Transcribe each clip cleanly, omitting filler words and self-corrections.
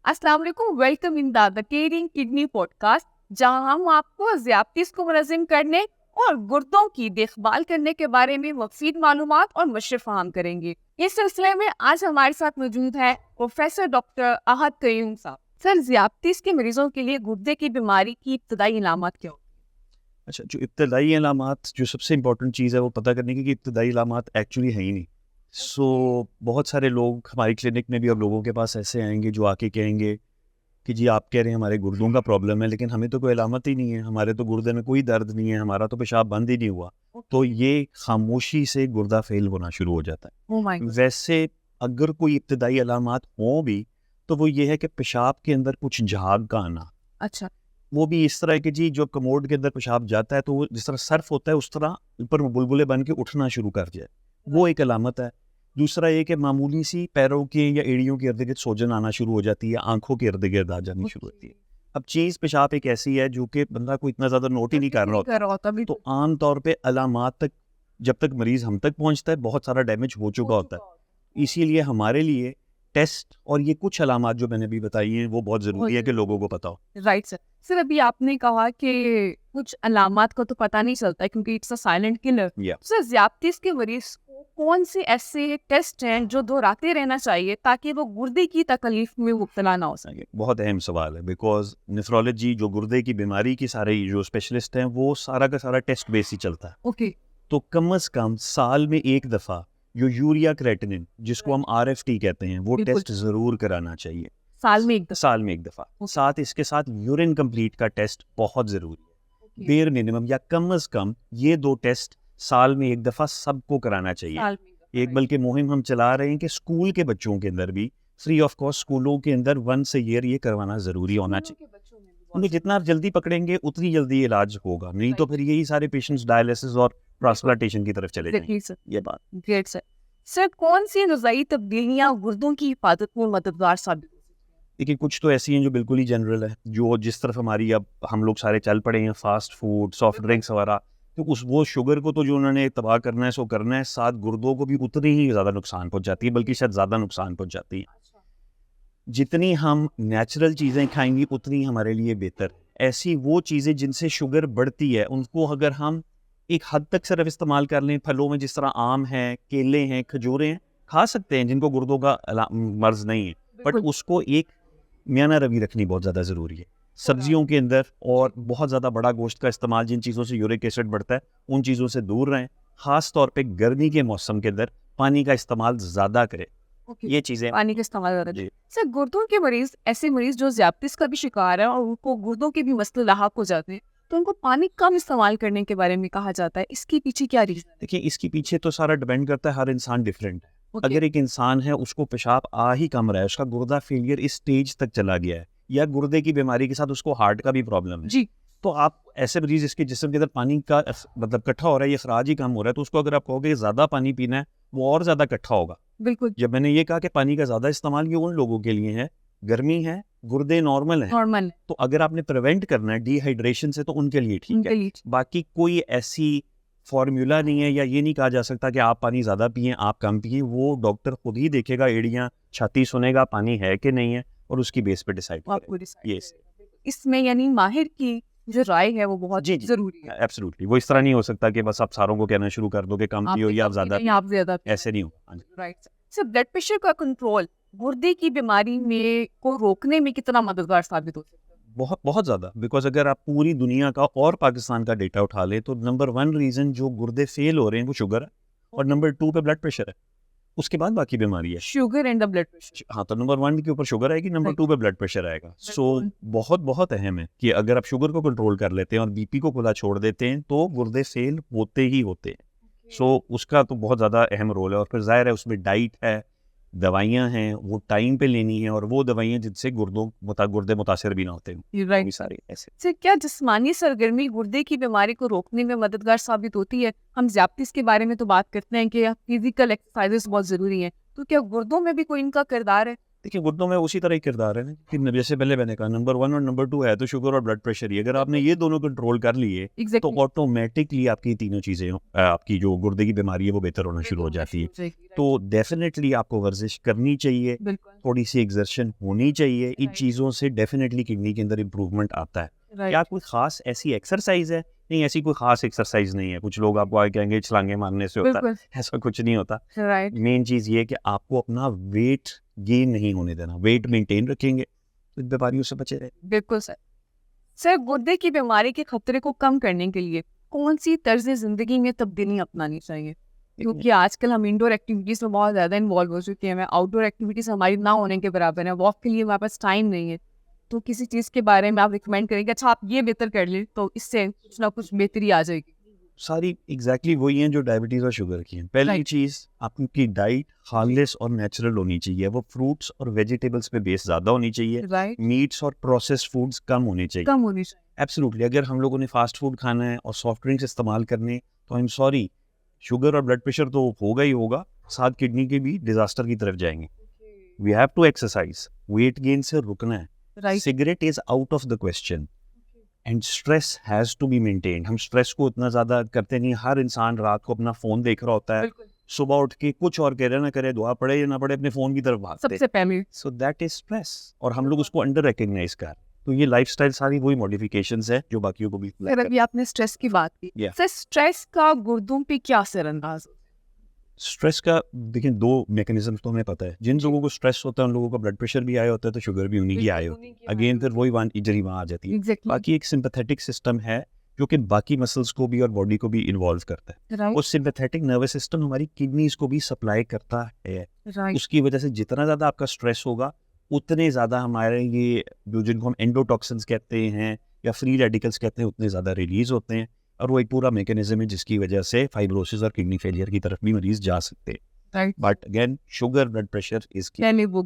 अस्सलाम वालेकुम, welcome in the caring kidney podcast, जहां हम आपको ज़ियादतीस को मुनज़्ज़म करने और गुर्दों की देखभाल करने के बारे में मुफीद मालूमात और मशवरे फराहम करेंगे। इस सिलसिले में आज हमारे साथ मौजूद है प्रोफेसर डॉक्टर अहद कयूम साहब। सर, ज़ियादतीस के मरीजों के लिए गुर्दे की बीमारी की इब्तदाई अलामत क्या होती अच्छा, जो इब्तदाई अलामात, जो सबसे इम्पोर्टेंट चीज़ है वो पता करने की कि इब्तदाई अलामात एक्चुअली है ही नहीं। बहुत सारे लोग हमारी क्लिनिक में भी अब लोगों के पास ऐसे आएंगे जो आके कहेंगे कि जी आप कह रहे हैं हमारे गुर्दों का प्रॉब्लम है, लेकिन हमें तो कोई अलामत ही नहीं है, हमारे तो गुर्दे में कोई दर्द नहीं है, हमारा तो पेशाब बंद ही नहीं हुआ। तो ये खामोशी से गुर्दा फेल होना शुरू हो जाता है? ओह माय है। गॉड। वैसे अगर कोई इब्तदाई अलामात हों भी तो वो ये है कि पेशाब के अंदर कुछ झाग का आना। अच्छा। वो भी इस तरह है कि जी जो कमोड के अंदर पेशाब जाता है तो वो जिस तरह सर्फ होता है उस तरह ऊपर बुलबुले बन के उठना शुरू कर जाए, वो एक अलामत है। दूसरा ये कि मामूली सी पैरों के या एड़ियों के इर्द गिर्द सूजन आना शुरू हो जाती है, आंखों के इर्द गिर्द आ जानी शुरू होती है। अब चीज़ पेशाब एक ऐसी है जो कि बंदा को इतना ज़्यादा नोट ही नहीं कर रहा होता, तो आम तौर पे अलामात तक जब तक मरीज़ हम तक पहुंचता है बहुत सारा डैमेज हो चुका होता है। इसीलिए हमारे लिए टेस्ट और ये कुछ अलामात जो मैंने अभी बताई हैं वो बहुत ज़रूरी है कि लोगों को पता हो। Right sir. सर, अभी आपने कहा कि कुछ अलामात का तो पता नहीं चलता है क्योंकि it's a silent killer. Sir, ज़ियादतीस के मरीज को कौन से ऐसे टेस्ट हैं जो दोहराते रहना चाहिए ताकि वो गुर्दे की तकलीफ में मुब्तला ना हो सके? बहुत अहम सवाल है, बिकॉज नेफ्रोलॉजी जो गुर्दे की बीमारी की सारे जो स्पेशलिस्ट हैं वो सारा का सारा टेस्ट बेस ही चलता है। ओके। तो कम से कम साल में एक दफ़ा जो यूरिया क्रेटिनिन जिसको हम RFT कहते हैं वो बिल्कुल। टेस्ट ज़रूर कराना चाहिए। साल में एक दफा। साल में एक दफ़ा। साथ इसके साथ यूरिन कंप्लीट का टेस्ट बहुत ज़रूरी है। बेयर मिनिमम या कम से कम ये 2 टेस्ट साल में एक दफ़ा सबको कराना चाहिए। साल में एक दफा, एक बल्कि मुहिम हम चला रहे हैं कि स्कूल के बच्चों के अंदर भी फ्री ऑफ कॉस्ट स्कूलों के अंदर वंस अ ईयर ये करवाना ज़रूरी होना चाहिए। उन्हें जितना आप जल्दी पकड़ेंगे उतनी जल्दी इलाज होगा, नहीं तो फिर यही सारे पेशेंट्स डायलिसिस और ट्रांसप्लांटेशन की तरफ चले जाएंगे। सर। ये बात ग्रेट सर। सर, कौन सी ग़िज़ाई तब्दीलियाँ गुर्दों की हिफाजत में मददगार साबित हो सकती हैं? देखिए, कुछ तो ऐसी हैं जो बिल्कुल ही जनरल है, जो जिस तरफ हमारी अब हम लोग सारे चल पड़े हैं, फास्ट फूड, सॉफ्ट ड्रिंक्स वगैरह, तो उस वो शुगर को तो जो उन्होंने तबाह करना है सो करना है, साथ गुर्दों को भी उतनी ही ज़्यादा नुकसान पहुंचाती है, बल्कि शायद ज़्यादा नुकसान पहुंचाती है। जितनी हम नेचुरल चीज़ें खाएंगे उतनी हमारे लिए बेहतर। ऐसी वो चीज़ें जिनसे शुगर बढ़ती है उनको अगर हम एक हद तक सिर्फ इस्तेमाल कर लें, फलों में जिस तरह आम है, केले हैं, खजूरें हैं, खा सकते हैं जिनको गुर्दों का मर्ज नहीं है, बट उसको एक मियाना रवि रखनी बहुत ज़्यादा ज़रूरी है। सब्जियों के अंदर और बहुत ज़्यादा बड़ा गोश्त का इस्तेमाल, जिन चीज़ों से यूरिक एसिड बढ़ता है उन चीज़ों से दूर रहें। ख़ास तौर पे गर्मी के मौसम के अंदर पानी का इस्तेमाल ज़्यादा करें। ये चीज़ें पानी का इस्तेमाल ज़्यादा जी। करें। सर, गुर्दों के मरीज ऐसे मरीज जो ज़ियादतीस का भी शिकार है और उनको गुर्दों के भी मसले लाहक हो जाते हैं, तो उनको पानी कम इस्तेमाल करने के बारे में कहा जाता है, इसके पीछे क्या रीज़न है? देखिए, इसके पीछे तो सारा डिपेंड करता है, हर इंसान डिफरेंट है। ओके। अगर एक इंसान है उसको पेशाब आ ही कम रहा है, उसका गुर्दा फेलियर इस स्टेज तक चला गया है, या गुर्दे की बीमारी के साथ उसको हार्ट का भी प्रॉब्लम है, जी। तो आप ऐसे मरीज जिसके जिस्म के अंदर पानी का मतलब इकट्ठा हो रहा है, ये अखराज ही कम हो रहा है, तो उसको अगर आप कहोगे ज़्यादा पानी पीना है, वो और ज़्यादा इकट्ठा होगा। बिल्कुल। जब मैंने ये कहा कि पानी का ज़्यादा इस्तेमाल ये उन लोगों के लिए है, गर्मी है, गुर्दे नॉर्मल है, नॉर्मल है। तो अगर आपने प्रिवेंट करना है डिहाइड्रेशन से तो उनके लिए ठीक है। बाकी कोई ऐसी फॉर्मूला नहीं है, या ये नहीं कहा जा सकता कि आप पानी ज़्यादा पिएं, आप कम पिएं। वो डॉक्टर खुद ही देखेगा, एड़ियाँ, छाती सुनेगा, पानी है कि नहीं है, और उसकी बेस पे डिसाइड करेगा। इसमें यानी माहिर की जो राय है वो बहुत जरूरी है। एब्सोल्युटली, वो इस तरह नहीं हो सकता कि बस आप सारों को कहना शुरू कर दो कि कम पियो या आप ज़्यादा, ऐसे नहीं होगा। Right sir. ब्लड प्रेशर का कंट्रोल गुर्दे की बीमारी में को रोकने में कितना मददगार साबित हो सकता है? बहुत बहुत ज़्यादा, बिकॉज अगर आप पूरी दुनिया का और पाकिस्तान का डेटा उठा लें तो नंबर 1 रीज़न जो गुर्दे फेल हो रहे हैं वो शुगर है, और नंबर 2 पे ब्लड प्रेशर है, उसके बाद बाकी बीमारी है। Sugar and the blood pressure. हाँ, तो नंबर 1 के ऊपर शुगर आएगी, नंबर 2 पे ब्लड प्रेशर आएगा। सो बहुत बहुत अहम है कि अगर आप शुगर को कंट्रोल कर लेते हैं और BP को खुला छोड़ देते हैं तो गुर्दे फेल होते ही होते हैं। सो उसका तो बहुत ज़्यादा अहम रोल है, और फिर जाहिर है उसमें डाइट है, दवाइयाँ हैं, वो टाइम पे लेनी है, और वो दवाइयाँ जिनसे गुर्दे मुतासिर भी ना होते हैं। राइट। सारे ऐसे। सर, क्या जिस्मानी सरगर्मी गुर्दे की बीमारी को रोकने में मददगार साबित होती है? हम ज़ियादतीस के बारे में तो बात करते हैं कि फिजिकल एक्सरसाइजेस बहुत ज़रूरी हैं, तो क्या गुर्दों में भी कोई इनका किरदार है? देखिए गुर्दों में उसी तरह ही किरदार है ना कि जैसे पहले मैंने कहा नंबर 1 और नंबर 2 है तो शुगर और ब्लड प्रेशर ही। अगर आपने ये दोनों कंट्रोल कर लिए तो एग्जैक्टली ऑटोमेटिकली आपकी तीनों चीज़ें आपकी जो गुर्दे की बीमारी है वो बेहतर होना शुरू हो जाती है। तो डेफिनेटली आपको वर्जिश करनी चाहिए, बिल्कुल थोड़ी सी एग्जर्शन होनी चाहिए। इन Right. चीज़ों से डेफिनेटली किडनी के अंदर इम्प्रूवमेंट आता है। क्या राइट कोई खास ऐसी एक्सरसाइज है? नहीं, ऐसी कोई खास एक्सरसाइज नहीं है। कुछ लोग आपको आगे कहेंगे छलांगे मारने से होता है, बिल्कुल ऐसा कुछ नहीं होता। राइट मेन चीज़ ये है कि आपको अपना वेट गेन नहीं होने देना, वेट मेंटेन रखेंगे तो इन बीमारियों से बचे रहे। बिल्कुल सर। सर गुर्दे की बीमारी के खतरे को कम करने के लिए कौन सी तर्ज जिंदगी में तब्दीली अपनानी चाहिए? क्योंकि आजकल हम इंडोर एक्टिविटीज में बहुत ज्यादा इन्वॉल्व हो चुके हैं, आउटडोर एक्टिविटीज हमारी ना होने के बराबर है, वॉक के लिए हमारे पास टाइम नहीं है। तो किसी चीज के बारे में आप रिकमेंड करेंगे, अच्छा आप ये बेहतर कर ले तो इससे कुछ ना कुछ बेहतरी आ जाएगी? सारी एग्जैक्टली वही हैं जो डायबिटीज़ और शुगर की हैं। पहली Right. चीज़ आपकी डाइट खालिस और नेचुरल होनी चाहिए, वो फ्रूट्स और वेजिटेबल्स पे बेस ज़्यादा होनी चाहिए। राइट मीट्स और प्रोसेस्ड फूड्स कम होने चाहिए। कम होनी चाहिए। एब्सोल्युटली। अगर हम लोगों ने फास्ट फूड खाना है और सॉफ्ट ड्रिंक्स इस्तेमाल करने तो आई एम सॉरी, शुगर और ब्लड प्रेशर तो होगा ही होगा, साथ किडनी के भी डिजास्टर की तरफ जाएंगे। We have to exercise, weight gain से रुकना है। Right cigarette is out of the question and stress has to be maintained. हम स्ट्रेस को इतना ज्यादा करते नहीं। हर इंसान रात को अपना फोन देख रहा होता है, बिल्कुल सुबह उठ के कुछ और करे ना करे, दुआ पड़े या ना पड़े, अपने फोन की तरफ भागते। सबसे पहले सो दैट इज स्ट्रेस और हम लोग उसको अंडर रिकग्नाइज कर। तो ये लाइफस्टाइल सारी वही मॉडिफिकेशंस है जो बाकियों को भी सर अभी आपने स्ट्रेस की बात की, Yeah. सर स्ट्रेस का गुर्दों पे क्या असर अंदाज? स्ट्रेस का देखिए दो मैकेनिज्म तो हमें पता है। जिन लोगों को स्ट्रेस होता है उन लोगों का ब्लड प्रेशर भी आया होता है तो शुगर भी उन्हीं की आई होती है। अगेन फिर वही वन इंजरी वहाँ आ जाती है। एग्जैक्टली बाकी एक सिंपैथेटिक सिस्टम है जो कि बाकी मसल्स को भी और बॉडी को भी इन्वॉल्व करता है। राइट वो सिंपैथेटिक नर्वस सिस्टम हमारी किडनीज को भी सप्लाई करता है। राइट उसकी वजह से जितना ज़्यादा आपका स्ट्रेस होगा उतने ज़्यादा हमारे ये जो जिनको हम एंडोटॉक्सिन्स कहते हैं या फ्री रेडिकल्स कहते हैं उतने ज़्यादा रिलीज होते हैं। और वो एक पूरा मैकेनिज्म है जिसकी वजह से फाइब्रोसिस और किडनी फेलियर की तरफ भी मरीज जा सकते हैं। Right but again sugar blood pressure is की। मैंने वो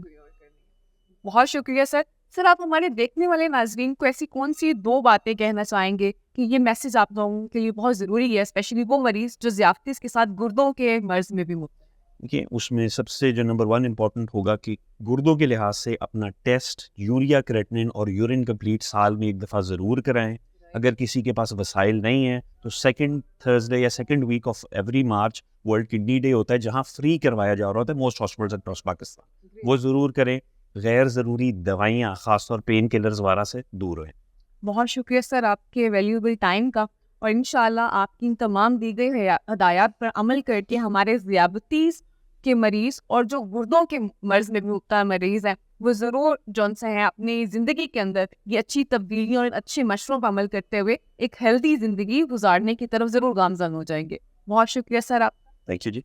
बहुत शुक्रिया सर। सर आप हमारे देखने वाले नाजरीन को ऐसी कौन सी दो बातें कहना चाहेंगे कि ये मैसेज आप लोगों के लिए बहुत ज़रूरी है, स्पेशली वो मरीज जो ज़्यादतीस के साथ गुर्दों के मर्ज में भी मुब्तला है? देखिए उसमें सबसे जो नंबर 1 इम्पॉर्टेंट होगा कि गुर्दों के लिहाज से अपना टेस्ट यूरिया क्रेटिनिन और यूरिन कंप्लीट साल में एक दफ़ा ज़रूर कराएं। अगर किसी के पास वसाइल नहीं है तो सेकंड थर्सडे या second week of every March world kidney day होता है जहां फ्री करवाया जा रहा होता है मोस्ट हॉस्पिटल्स अक्रॉस पाकिस्तान। वो ज़रूर करें। गैर ज़रूरी दवाइयाँ खासतौर पेन किलर्स वगैरह से दूर रहें। बहुत शुक्रिया सर आपके वैल्यूएबल टाइम का, और इंशाल्लाह आपकी इन तमाम दी गई हदायत पर अमल करके हमारे ज़ियादतीस के मरीज़ और जो गुर्दों के मर्ज में भी मुब्तला मरीज़ हैं वो ज़रूर जौन से हैं अपनी ज़िंदगी के अंदर ये अच्छी तब्दीली और अच्छे मशवरों पर अमल करते हुए एक हेल्दी ज़िंदगी गुजारने की तरफ ज़रूर गामज़न हो जाएंगे। बहुत शुक्रिया सर आप। Thank you ji.